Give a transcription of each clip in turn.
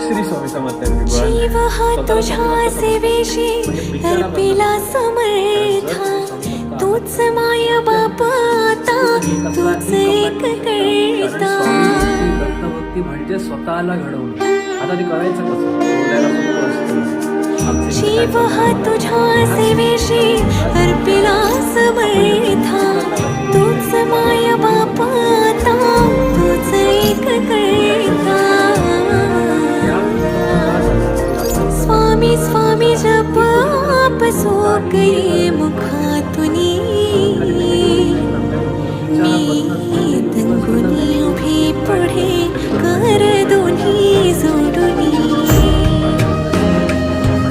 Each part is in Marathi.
श्री स्वामी समर्थ जीव हा तुझ्या सेवेशी अर्पिला समर्था, तूच माय बाप आता, तूच एक करता. दत्तभक्ती म्हणजे स्वतःला घडवणं. आता ते करायचं कसं? बोलायला सोपं असतं. जीव हा तुझ्या सेवेशी अर्पिला समर्था, तूच माय बाप आता, तूच एक करता. स्वामी स्वामी जप आप सोके मुखातुनी, मी तंगुनी उभी पुढे कर दोन्ही जोडुनी.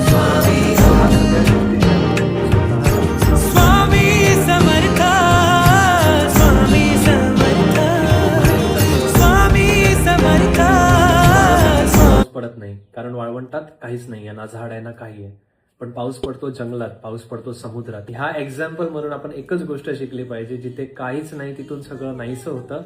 स्वामी समर्थ, स्वामी समर्थ, स्वामी समर्थ. पाऊस पडत नाही कारण वाळवंटात काहीच नाही आहे, ना झाड आहे ना काही आहे. पण पाऊस पडतो जंगलात, पाऊस पडतो समुद्रात. ह्या एक्झाम्पल म्हणून आपण एकच गोष्ट शिकली पाहिजे, जिथे काहीच नाही तिथून सगळं नाहीसं होतं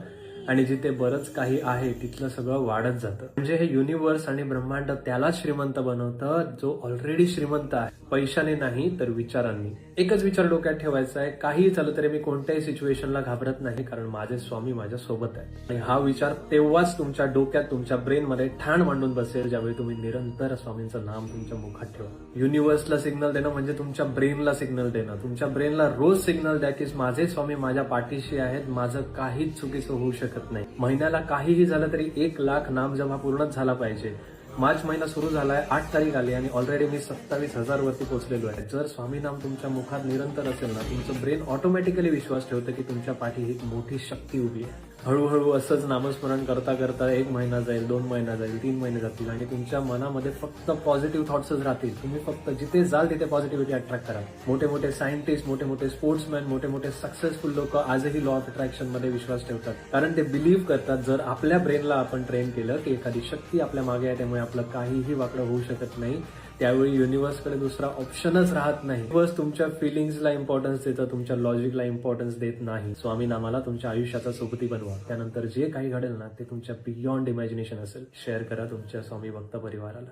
आणि जिथे बरंच काही आहे तिथलं सगळं वाढत जातं. म्हणजे हे युनिव्हर्स आणि ब्रह्मांड त्यालाच श्रीमंत बनवतं जो ऑलरेडी श्रीमंत आहे, पैशाने नाही तर विचारांनी. एकच विचार डोक्यात ठेवायचा आहे, काही झालं तरी मी कोणत्याही सिच्युएशनला घाबरत नाही, कारण माझे स्वामी माझ्या सोबत आहे. आणि हा विचार तेव्हाच तुमच्या डोक्यात, तुमच्या ब्रेनमध्ये ठाण मांडून बसेल ज्यावेळी तुम्ही निरंतर स्वामींचं नाम तुमच्या मुखात ठेवा. युनिव्हर्सला सिग्नल देणं म्हणजे तुमच्या ब्रेनला सिग्नल देणं. तुमच्या ब्रेनला रोज सिग्नल द्या की माझे स्वामी माझ्या पाठीशी आहेत, माझं काहीच चुकीचं होऊ शकत नाही. महिन्याला काहीही झालं तरी 1,00,000 नाम जमा पूर्णच झाला पाहिजे. मार्च महिना सुरू झालाय, 8 तारीख आली आणि ऑलरेडी मी 27,000 वरती पोहोचलेलो आहे. जर स्वामी नाम तुमच्या मुखात निरंतर असेल ना, तुमचं ब्रेन ऑटोमॅटिकली विश्वास ठेवतं की तुमच्या पाठी एक मोठी शक्ती उभी आहे. हळूहळू असंच नामस्मरण करता करता 1 महिना जाईल, 2 महिना जाईल, 3 महिने जातील आणि तुमच्या मनामध्ये फक्त पॉझिटिव्ह थॉट्सच राहतील. तुम्ही फक्त जिथे जाल तिथे पॉझिटिव्हिटी अट्रॅक्ट करा. मोठे मोठे सायंटिस्ट, मोठे मोठे स्पोर्ट्समॅन, मोठे मोठे सक्सेसफुल लोक आजही लॉ ऑफ अट्रॅक्शन मध्ये विश्वास ठेवतात, कारण ते बिलीव्ह करतात जर आपल्या ब्रेनला आपण ट्रेन केलं की एखादी शक्ती आपल्या मागे आहे, त्यामुळे आपलं काहीही वाकडं होऊ शकत नाही, त्यावेळी युनिव्हर्सकडे दुसरा ऑप्शनच राहत नाही. बस तुमच्या फिलिंग्सला इम्पॉर्टन्स देतं, तुमच्या लॉजिकला इम्पॉर्टन्स देत नाही. स्वामी नामाला तुमच्या आयुष्याचा सोबती बनवा. त्यानंतर जे काही घडेल ना ते तुमच्या बियॉन्ड इमॅजिनेशन असेल. शेअर करा तुमच्या स्वामी भक्त परिवाराला.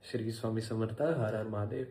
श्री स्वामी समर्थ. हर हर महादेव.